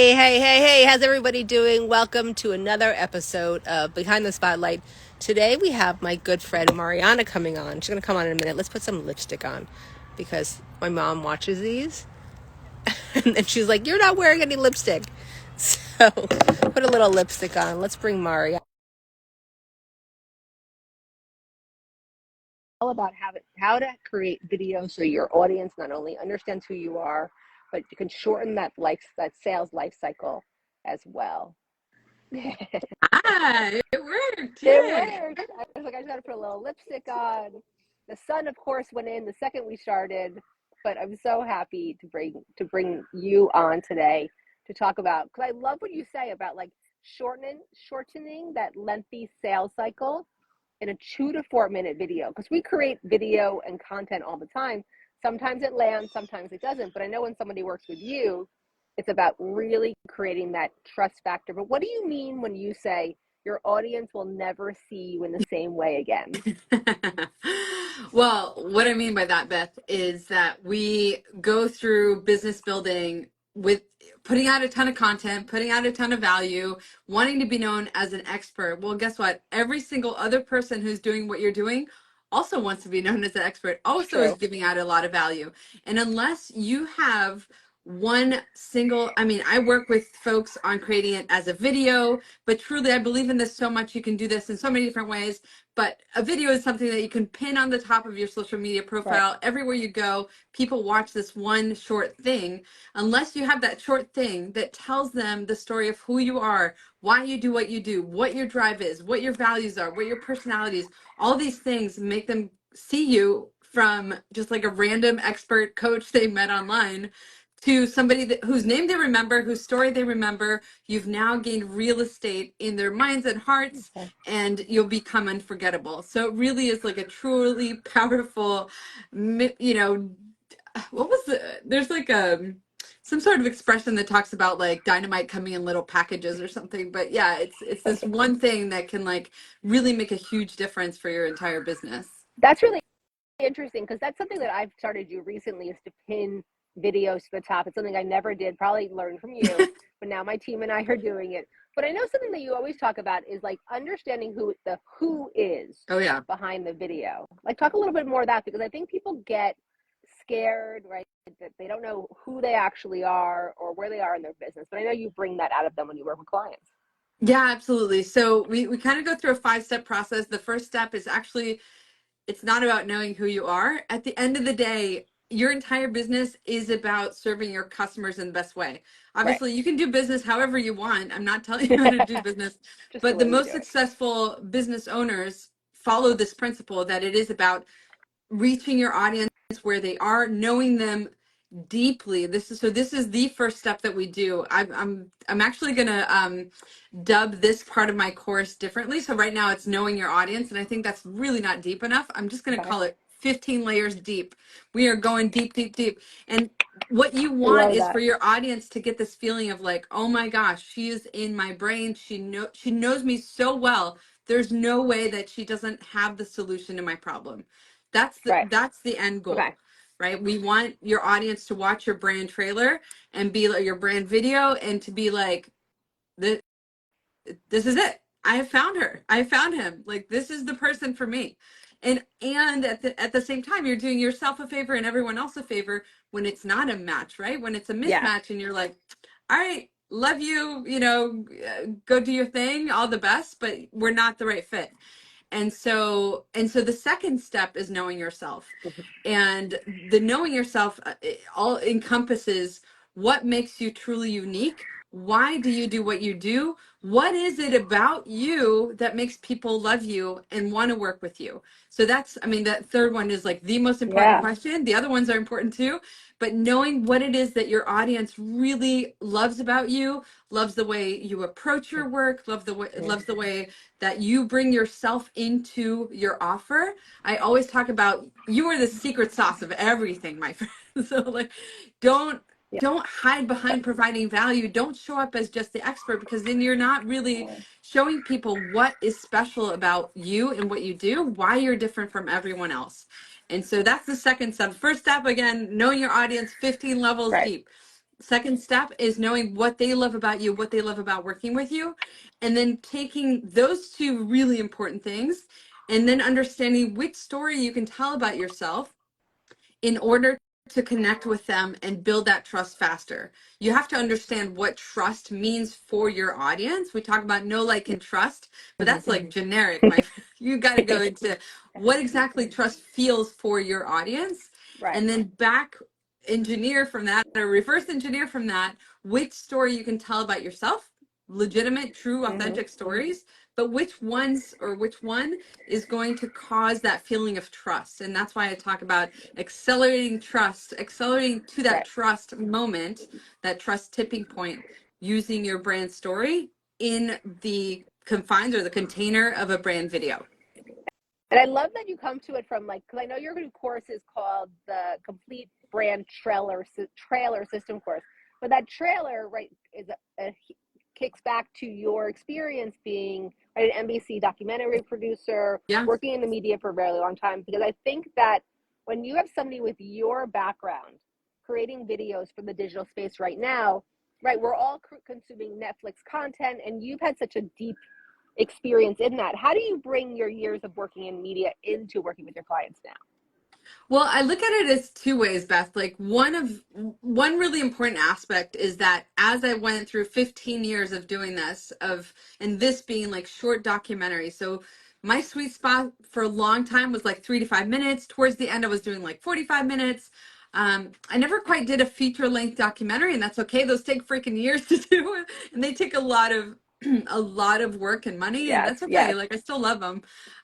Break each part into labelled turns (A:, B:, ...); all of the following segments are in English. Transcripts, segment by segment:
A: Hey, how's everybody doing? Welcome to another episode of Behind the Spotlight. Today we have my good friend Mariana coming on. She's going to come on in a minute. Let's put some lipstick on because my mom watches these and then she's like, "You're not wearing any lipstick." So put a little lipstick on. Let's bring Mariana. All about how to create videos so your audience not only understands who you are, but you can shorten that sales life cycle as well.
B: Ah, it worked.
A: It
B: Yay.
A: worked. I was like, I just got to put a little lipstick on. The sun, of course, went in the second we started, but I'm so happy to bring you on today to talk about, because I love what you say about like shortening that lengthy sales cycle in a 2 to 4 minute video. Because we create video and content all the time. Sometimes it lands, sometimes it doesn't. But I know when somebody works with you, it's about really creating that trust factor. But what do you mean when you say your audience will never see you in the same way again?
B: Well, what I mean by that, Beth, is that we go through business building with putting out a ton of content, putting out a ton of value, wanting to be known as an expert. Well, guess what? Every single other person who's doing what you're doing also wants to be known as an expert,
A: It's
B: also is
A: true.
B: giving out a lot of value. And unless you have one single, I mean, I work with folks on creating it as a video, but truly I believe in this so much. You can do this in so many different ways. But a video is something that you can pin on the top of your social media
A: Right.
B: profile. Everywhere you go, people watch this one short thing. Unless you have that short thing that tells them the story of who you are, why you do, what your drive is, what your values are, what your personality is, all these things make them see you from just like a random expert coach they met online to somebody whose name they remember, whose story they remember. You've now gained real estate in their minds and hearts,
A: Okay.
B: and you'll become unforgettable. So it really is like a truly powerful, what was there's like some sort of expression that talks about like dynamite coming in little packages or something. But yeah, it's this one thing that can like really make a huge difference for your entire business.
A: That's really interesting because that's something that I've started to do recently is to pin videos to the top. It's something I never did, probably learned from you, but now my team and I are doing it. But I know something that you always talk about is like understanding who is
B: Oh yeah.
A: behind the video. Like talk a little bit more of that because I think people get scared, right? That they don't know who they actually are or where they are in their business. But I know you bring that out of them when you work with clients.
B: Yeah, absolutely. So we kind of go through a 5-step process. The first step is actually, it's not about knowing who you are. At the end of the day, your entire business is about serving your customers in the best way.
A: Right.
B: Obviously, you can do business however you want. I'm not telling you how to do business,
A: Just the
B: but the
A: way we
B: most
A: do it.
B: successful business owners follow this principle that it is about reaching your audience where they are, knowing them deeply. This is the first step that we do. I'm actually gonna dub this part of my course differently. So right now it's knowing your audience, and I think that's really not deep enough. I'm just gonna
A: Okay.
B: call it 15 layers deep. We are going deep, deep, deep. And what you
A: I
B: want
A: love
B: is
A: that.
B: for your audience to get this feeling of like, oh my gosh, she is in my brain. She knows me so well. There's no way that she doesn't have the solution to my problem.
A: Right.
B: That's the end
A: Okay.
B: goal, right? We want your audience to watch your brand trailer and be like your brand video and to be like, this, this is it. I have found her. I have found him. Like this is the person for me. And at the same time, you're doing yourself a favor and everyone else a favor when it's not a match, right? When it's a
A: Yeah.
B: mismatch and you're like, all right, love you, go do your thing, all the best, but we're not the right fit. And so the second step is knowing yourself. And the knowing yourself it all encompasses what makes you truly unique. Why do you do what you do? What is it about you that makes people love you and want to work with you? So that's, I mean, that third one is like the most important
A: Yeah.
B: question. The other ones are important too, but knowing what it is that your audience really loves about you, loves the way you approach your work, loves the way that you bring yourself into your offer. I always talk about you are the secret sauce of everything, my friend. So like don't
A: Yeah.
B: don't hide behind providing value. Don't show up as just the expert because then you're not really showing people what is special about you and what you do, why you're different from everyone else. And so that's the second step. First step, again, knowing your audience 15 levels
A: Right.
B: deep. second step is knowing what they love about you, what they love about working with you, and then taking those two really important things and then understanding which story you can tell about yourself in order to connect with them and build that trust faster. You have to understand what trust means for your audience. We talk about know, like, and trust, but that's like generic, my friend. You got to go into what exactly trust feels for your audience,
A: Right.
B: and then back engineer from that or reverse engineer from that which story you can tell about yourself, legitimate, true, authentic stories, but which ones or which one is going to cause that feeling of trust. And that's why I talk about accelerating trust, accelerating to that
A: Right.
B: trust moment, that trust tipping point, using your brand story in the confines or the container of a brand video.
A: And I love that you come to it from like, because I know your course is called the Complete Brand Trailer System course, but that trailer, right, is kicks back to your experience being, right, an NBC documentary producer,
B: Yeah.
A: working in the media for a very long time. Because I think that when you have somebody with your background creating videos for the digital space right now, right, we're all consuming Netflix content, and you've had such a deep experience in that. How do you bring your years of working in media into working with your clients now?
B: Well, I look at it as two ways, Beth. Like one really important aspect is that as I went through 15 years of doing this, and this being like short documentary. So my sweet spot for a long time was like 3 to 5 minutes. Towards the end, I was doing like 45 minutes. I never quite did a feature length documentary, and that's okay. Those take freaking years to do, and they take a lot of a lot of work and money, and
A: Yes,
B: that's okay.
A: yes.
B: Like I still love them,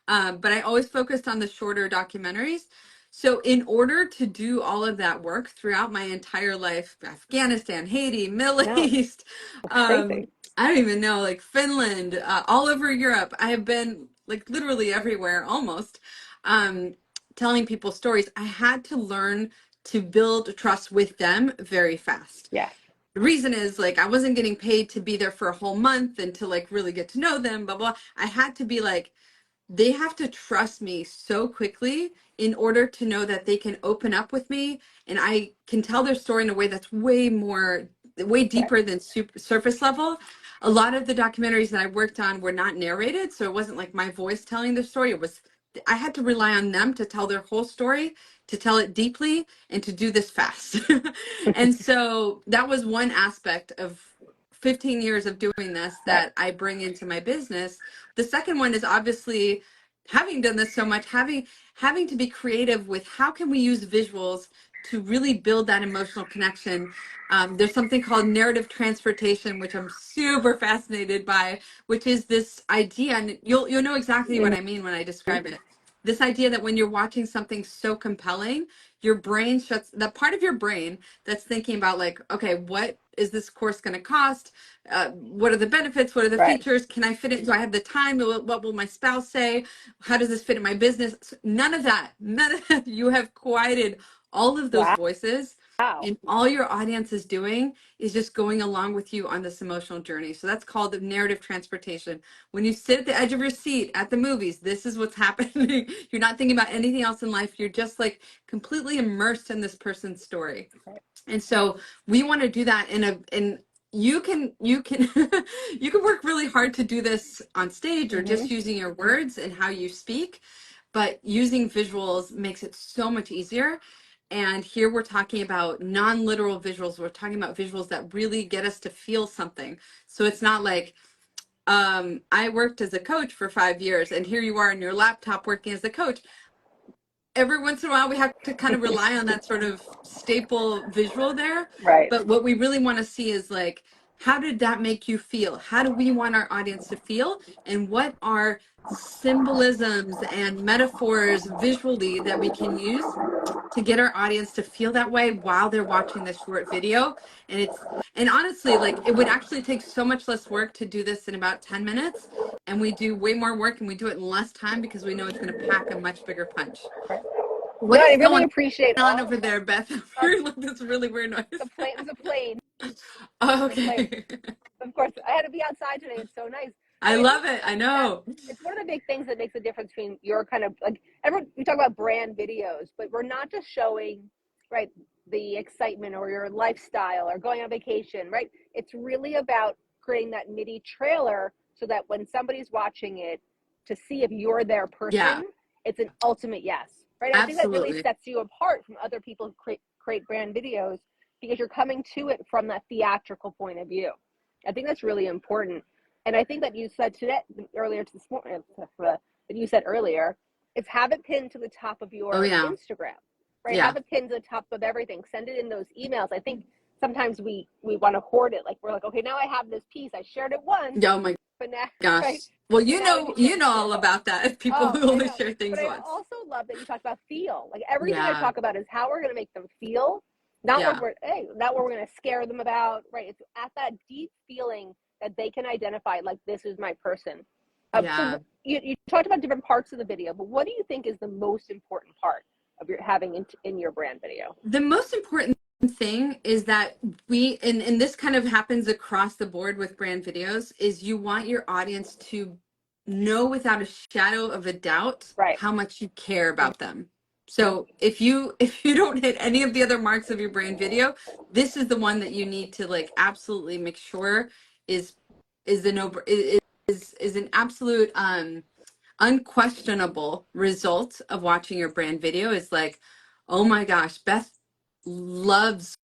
B: but I always focused on the shorter documentaries. So in order to do all of that work throughout my entire life, Afghanistan, Haiti, Middle
A: No,
B: East,
A: it's crazy.
B: I don't even know, like Finland, all over Europe. I have been like literally everywhere almost, telling people stories. I had to learn to build trust with them very fast.
A: Yes.
B: The reason is like I wasn't getting paid to be there for a whole month and to like really get to know them, blah, blah. I had to be like, they have to trust me so quickly in order to know that they can open up with me and I can tell their story in a way that's way
A: Right.
B: deeper than surface level. A lot of the documentaries that I worked on were not narrated, so it wasn't like my voice telling the story. It was I had to rely on them to tell their whole story, to tell it deeply, and to do this fast. And so that was one aspect of 15 years of doing this
A: Right.
B: that I bring into my business. The second one is obviously having done this so much, having to be creative with how can we use visuals to really build that emotional connection. There's something called narrative transportation, which I'm super fascinated by, which is this idea, and you'll know exactly what I mean when I describe it. This idea that when you're watching something so compelling, your brain shuts that part of your brain that's thinking about like, okay, what is this course going to cost? What are the benefits? What are the
A: Right.
B: features? Can I fit it? Do I have the time? What will my spouse say? How does this fit in my business? None of that. None of that. You have quieted all of those
A: Wow.
B: voices. And all your audience is doing is just going along with you on this emotional journey. So that's called the narrative transportation. When you sit at the edge of your seat at the movies, this is what's happening. You're not thinking about anything else in life. You're just like completely immersed in this person's story.
A: Right.
B: And so we want to do that in you can you can you can work really hard to do this on stage or just using your words and how you speak, but using visuals makes it so much easier. And here we're talking about non-literal visuals. We're talking about visuals that really get us to feel something. So it's not like I worked as a coach for 5 years and here you are on your laptop working as a coach. Every once in a while we have to kind of rely on that sort of staple visual there.
A: Right.
B: But what we really want to see is like, how did that make you feel? How do we want our audience to feel? And what are symbolisms and metaphors visually that we can use to get our audience to feel that way while they're watching this short video? And honestly, like it would actually take so much less work to do this in about 10 minutes. And we do way more work and we do it in less time because we know it's going to pack a much bigger punch.
A: Right.
B: What
A: No, I
B: is
A: really
B: going
A: appreciate
B: on
A: all
B: over
A: of that.
B: there, Beth?
A: Um,
B: Like this really weird noise.
A: the plane. There's a plane.
B: Oh,
A: The plane.
B: okay.
A: Of course, I had to be outside today. It's so nice.
B: I
A: No, I think
B: love it. I know.
A: it's one of the big things that makes a difference between your kind of like everyone. We talk about brand videos, but we're not just showing, right? the excitement or your lifestyle or going on vacation, right? It's really about creating that mini trailer so that when somebody's watching it to see if you're their
B: Yeah,
A: person, it's an ultimate yes, right? I think that really
B: absolutely.
A: sets you apart from other people who create brand videos because you're coming to it from that theatrical point of view. I think that's really important. And I think that you said today, earlier this morning, that you said earlier, is have it pinned to the top of
B: Oh
A: your
B: yeah.
A: Instagram, right?
B: Yeah.
A: Have it pinned to the top of everything. Send it in those emails. I think sometimes we want to hoard it. Like we're like, okay, now I have this piece. I shared it once,
B: Oh my
A: but now, right?
B: gosh. Well,
A: But now I can share
B: you
A: it
B: know all
A: too.
B: about that. People
A: Oh,
B: who
A: I
B: only
A: know.
B: share
A: But
B: things
A: I
B: once.
A: also love that you talked about feel. Like everything I
B: Yeah.
A: talk about is how we're going to make them feel, not what
B: Yeah.
A: we're, hey, not what we're going to scare them about, right? It's at that deep feeling that they can identify, like, this is my person.
B: Yeah.
A: So you talked about different parts of the video, but what do you think is the most important part of your having in your brand video?
B: The most important thing is that and this kind of happens across the board with brand videos, is you want your audience to know without a shadow of a doubt
A: Right.
B: how much you care about them. So if you don't hit any of the other marks of your brand video, this is the one that you need to like absolutely make sure is the no is an absolute unquestionable result of watching your brand video. Is like, oh my gosh, Beth loves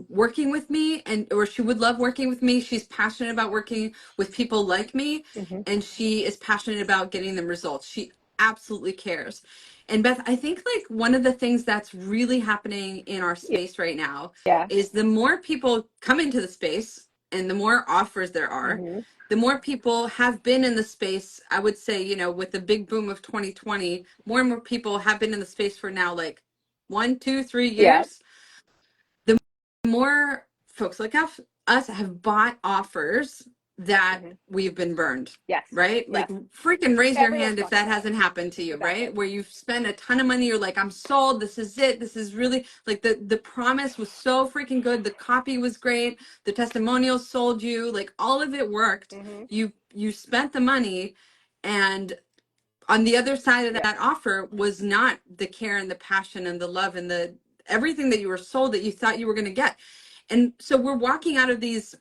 B: working with me, and or she would love working with me. She's passionate about working with people like me,
A: Mm-hmm.
B: and she is passionate about getting them results. She absolutely cares. And Beth, I think like one of the things that's really happening in our space right now
A: Yeah.
B: is the more people come into the space and the more offers there are,
A: Mm-hmm.
B: the more people have been in the space. I would say, you know, with the big boom of 2020, more and more people have been in the space for now like 1, 2, 3
A: Yeah.
B: years. The more folks like us have bought offers that
A: Mm-hmm.
B: we've been burned,
A: Yes.
B: right? Like
A: Yes.
B: freaking raise your
A: Everyone's
B: hand if
A: talking
B: that
A: about
B: hasn't happened to
A: it.
B: you,
A: Exactly.
B: right? Where you've spent a ton of money, you're like, I'm sold, this is it, this is really like the promise was so freaking good, the copy was great, the testimonials sold you, like all of it worked.
A: Mm-hmm.
B: You spent the money, and on the other side of
A: Yeah.
B: that offer was not the care and the passion and the love and the everything that you were sold that you thought you were going to get. And so we're walking out of these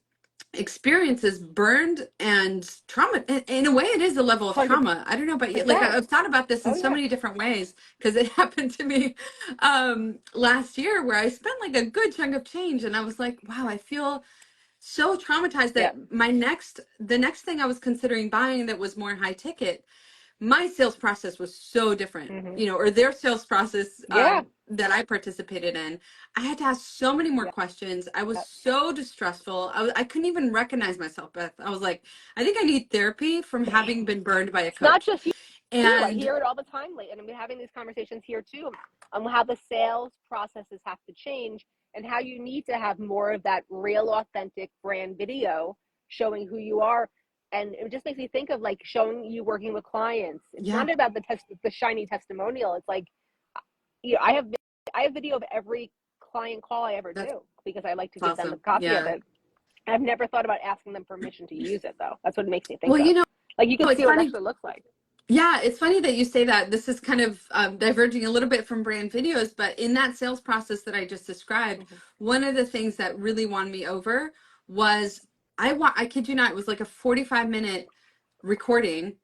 B: experiences burned and trauma. In a way, it is a level of
A: 100%.
B: trauma. I don't know about you. Like I've thought about this in
A: Oh,
B: so
A: yeah.
B: many different ways because it happened to me last year where I spent like a good chunk of change and I was like, wow, I feel so traumatized
A: Yeah.
B: that the next thing I was considering buying that was more high ticket, my sales process was so different,
A: Mm-hmm.
B: you know, or their sales process
A: Yeah.
B: that I participated in. I had to ask so many more
A: Yeah.
B: questions. I was
A: Yeah.
B: so distrustful. I couldn't even recognize myself, Beth. I was like, I think I need therapy from having been burned by a
A: It's not
B: coach.
A: just you. I
B: And
A: hear it all the time lately, and I'm having these conversations here too on how the sales processes have to change and how you need to have more of that real, authentic brand video showing who you are. And it just makes me think of like showing you working with clients. It's
B: yeah,
A: not about the shiny testimonial. It's like, I have video of every client call I ever
B: that's
A: do because I like to give them the
B: awesome.
A: copy of
B: Yeah.
A: it. I've never thought about asking them permission to use it though. That's what it makes me think
B: Well,
A: of.
B: you know,
A: Like you can
B: it's
A: see what it
B: funny.
A: actually looks like.
B: Yeah, it's funny that you say that. This is kind of diverging a little bit from brand videos, but in that sales process that I just described,
A: Mm-hmm.
B: one of the things that really won me over was I kid you not, it was like a 45-minute recording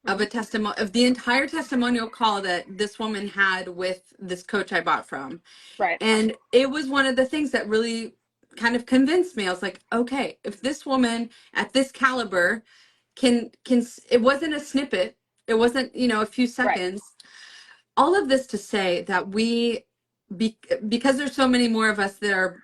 B: of
A: Mm-hmm.
B: a testimony of the entire testimonial call that this woman had with this coach I bought from.
A: Right.
B: And it was one of the things that really kind of convinced me. I was like, okay, if this woman at this caliber can it wasn't a snippet, it wasn't, you know, a few
A: Right.
B: seconds. All of this to say that because there's so many more of us that are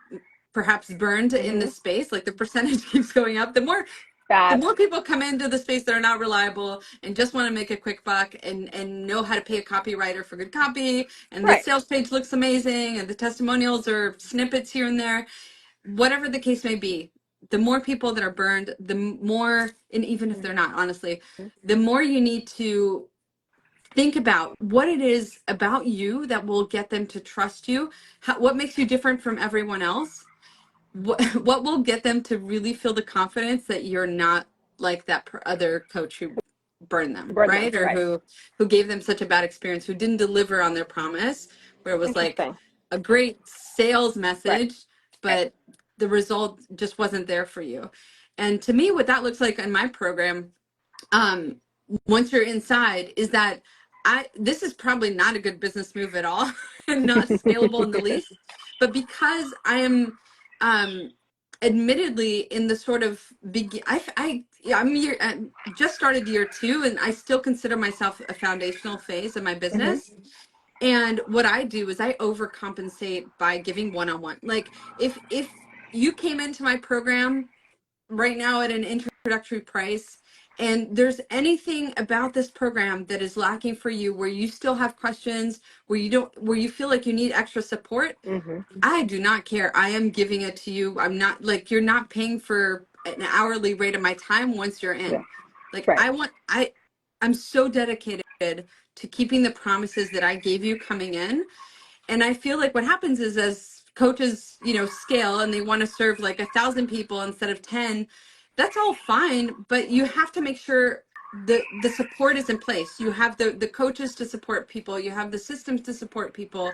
B: perhaps burned in
A: Mm-hmm.
B: this space, like the percentage keeps going up, the
A: Fast.
B: more people come into the space that are not reliable and just want to make a quick buck and know how to pay a copywriter for good copy, and the
A: Right.
B: sales page looks amazing and the testimonials are snippets here and there, whatever the case may be, the more people that are burned, the more, and even if they're
A: Mm-hmm.
B: not, honestly, the more you need to think about what it is about you that will get them to trust you. What makes you different from everyone else? What will get them to really feel the confidence that you're not like that other coach who burned them,
A: Burn them.
B: right? Or
A: Right.
B: who gave them such a bad experience, who didn't deliver on their promise, where it was like
A: Interesting.
B: a great sales
A: Right.
B: message, but the result just wasn't there for you. And to me, what that looks like in my program, um, once you're inside, is that this is probably not a good business move at all and not scalable in the least. But because I am admittedly in the sort of yeah, I'm just started year 2, and I still consider myself a foundational phase of my
A: Mm-hmm.
B: business. And what I do is I overcompensate by giving one-on-one. Like if you came into my program right now at an introductory price, and there's anything about this program that is lacking for you, where you still have questions, where you feel like you need extra support,
A: Mm-hmm.
B: I do not care. I am giving it to you. I'm not, like, you're not paying for an hourly rate of my time once you're
A: Yeah.
B: in. Like,
A: Right.
B: I'm so dedicated to keeping the promises that I gave you coming in. And I feel like what happens is, as coaches, scale and they want to serve like 1,000 people instead of 10, that's all fine, but you have to make sure the support is in place. You have the coaches to support people, you have the systems to support people.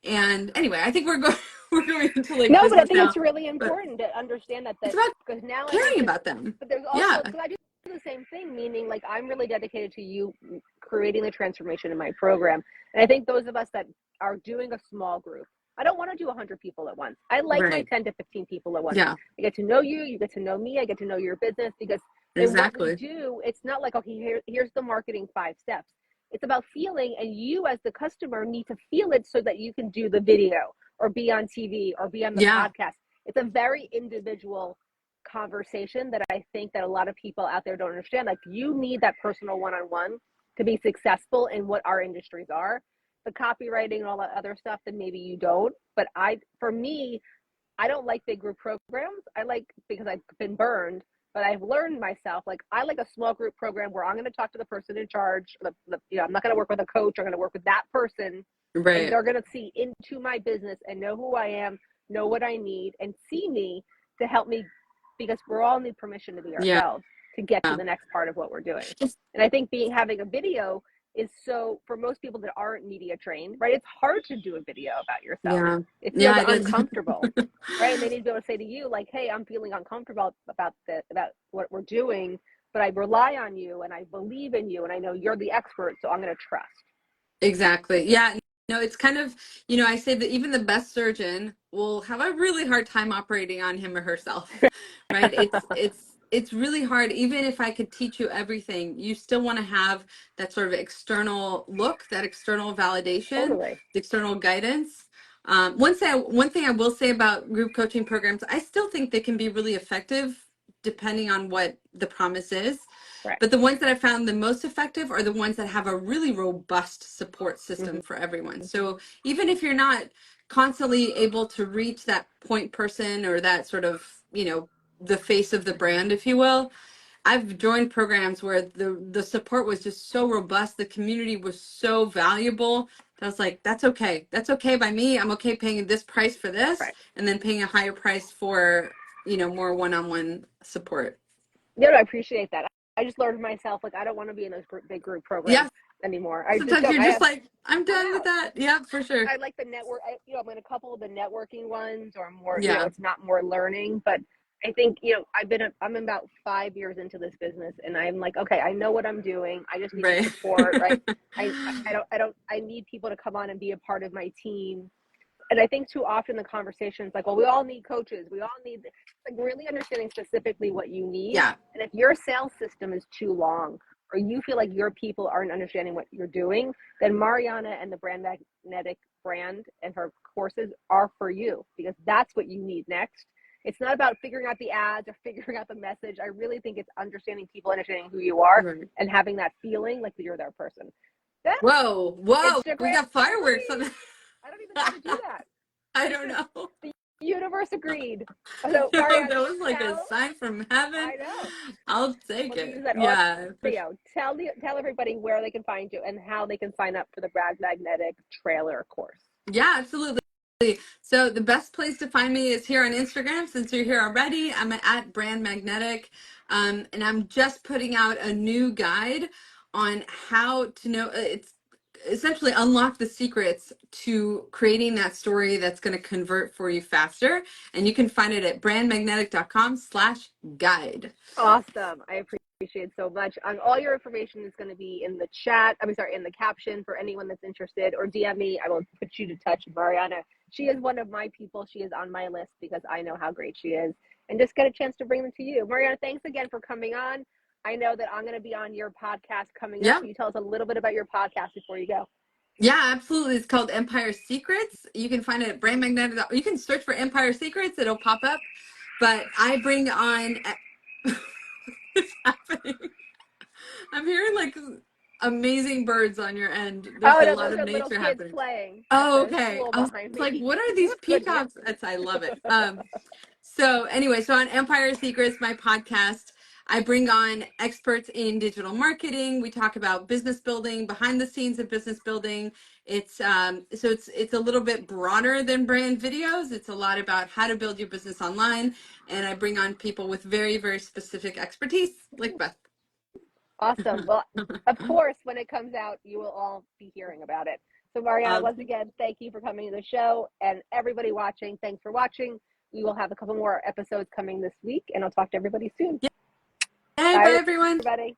B: And anyway, I think we're going we're going into like
A: No, but I
B: business
A: think
B: now,
A: it's really
B: but
A: important to understand
B: it's
A: that
B: about
A: because now I think
B: caring
A: that,
B: about them.
A: but there's also,
B: Yeah,
A: because I do the same thing, meaning like I'm really dedicated to you creating the transformation in my program. And I think those of us that are doing a small group, I don't want to do 100 people at once. I like my
B: right.
A: 10 to 15 people at once.
B: Yeah,
A: I get to know you, you get to know me, I get to know your business, because in what we
B: exactly.
A: do, it's not like, okay, here's the marketing 5 steps. It's about feeling, and you as the customer need to feel it so that you can do the video or be on TV or be on the
B: Yeah,
A: podcast. It's a very individual conversation that I think that a lot of people out there don't understand. Like, you need that personal one-on-one to be successful in what our industries are. The copywriting and all that other stuff, then maybe you don't. But for me, I don't like big group programs. I like, because I've been burned, but I've learned myself, like, I like a small group program where I'm going to talk to the person in charge. I'm not going to work with a coach. I'm going to work with that person, and
B: right.
A: they're going to see into my business and know who I am, know what I need, and see me to help me, because we're all need permission to be
B: Yeah.
A: ourselves to get to the next part of what we're doing. And I think having a video is, so for most people that aren't media trained, right? It's hard to do a video about yourself.
B: Yeah.
A: It feels
B: Yeah, it is.
A: uncomfortable, right? And they need to be able to say to you, like, hey, I'm feeling uncomfortable about what we're doing, but I rely on you and I believe in you and I know you're the expert, so I'm going to trust.
B: Exactly. Yeah. No, it's kind of, I say that even the best surgeon will have a really hard time operating on him or herself, right? It's really hard. Even if I could teach you everything, you still want to have that sort of external look, that external validation,
A: Totally.
B: the external guidance. One thing I will say about group coaching programs, I still think they can be really effective depending on what the promise is.
A: Right.
B: But the ones that I found the most effective are the ones that have a really robust support
A: Mm-hmm.
B: system for everyone. So even if you're not constantly able to reach that point person, or that sort of, the face of the brand, if you will, I've joined programs where the support was just so robust, the community was so valuable, that I was like, that's okay. That's okay by me. I'm okay paying this price for this,
A: Right.
B: and then paying a higher price for, more one-on-one support.
A: Yeah, no, I appreciate that. I just learned myself, like, I don't want to be in those big group programs
B: Yeah.
A: anymore. I just
B: Sometimes
A: don't.
B: you're just like, I'm
A: I'm
B: done with
A: out.
B: that. Yeah, for sure.
A: I like the network. I'm in a couple of the networking ones, or more,
B: Yeah.
A: it's not more learning, but I think, I'm about 5 years into this business, and I'm like, okay, I know what I'm doing. I just need the
B: Right.
A: support, right? I need people to come on and be a part of my team. And I think too often the conversation's like, well, we all need coaches. We all need, like, really understanding specifically what you need.
B: Yeah.
A: And if your sales system is too long, or you feel like your people aren't understanding what you're doing, then Mariana and the Brand Magnetic brand and her courses are for you, because that's what you need next. It's not about figuring out the ads or figuring out the message. I really think it's understanding people, understanding who you are,
B: Right.
A: and having that feeling like you're their person. That
B: Whoa. We
A: Instagram
B: got fireworks on.
A: agreed. I don't even know how to do that.
B: I don't
A: Listen,
B: know.
A: the universe agreed. So,
B: That
A: Mariana,
B: was like a sign from heaven.
A: I know.
B: I'll take
A: Let me use
B: it.
A: that
B: Yeah.
A: audio. Tell everybody where they can find you and how they can sign up for the Brad Magnetic trailer course.
B: Yeah, absolutely. So the best place to find me is here on Instagram. Since you're here already, I'm at Brand Magnetic. And I'm just putting out a new guide on how to know. essentially unlock the secrets to creating that story that's going to convert for you faster. And you can find it at brandmagnetic.com/guide.
A: Awesome. I appreciate it so much. All your information is going to be in the chat. In the caption for anyone that's interested, or DM me. I will put you to touch Mariana. She is one of my people. She is on my list because I know how great she is, and just get a chance to bring them to you. Mariana, thanks again for coming on. I know that I'm going to be on your podcast coming up.
B: Yeah.
A: Can you tell us a little bit about your podcast before you go?
B: Yeah, absolutely. It's called Empire Secrets. You can find it at Brand Magnetic. You can search for Empire Secrets. It'll pop up. But I bring on what's happening? I'm hearing like amazing birds on your end. There's
A: Oh
B: a
A: no,
B: lot
A: those
B: of
A: are little
B: nature
A: kids
B: happening.
A: playing at
B: Oh,
A: the
B: okay.
A: school
B: I was
A: behind
B: like,
A: me.
B: what are these
A: But yeah.
B: peacocks? I love it. So anyway, so on Empire Secrets, my podcast, I bring on experts in digital marketing. We talk about business building, behind the scenes of business building. It's a little bit broader than brand videos. It's a lot about how to build your business online, and I bring on people with very, very specific expertise, like Beth.
A: Awesome. Well, of course, when it comes out, you will all be hearing about it. So, Mariana, once again, thank you for coming to the show. And everybody watching, thanks for watching. We will have a couple more episodes coming this week, and I'll talk to everybody soon.
B: Hey, bye,
A: Bye,
B: everyone.
A: everybody.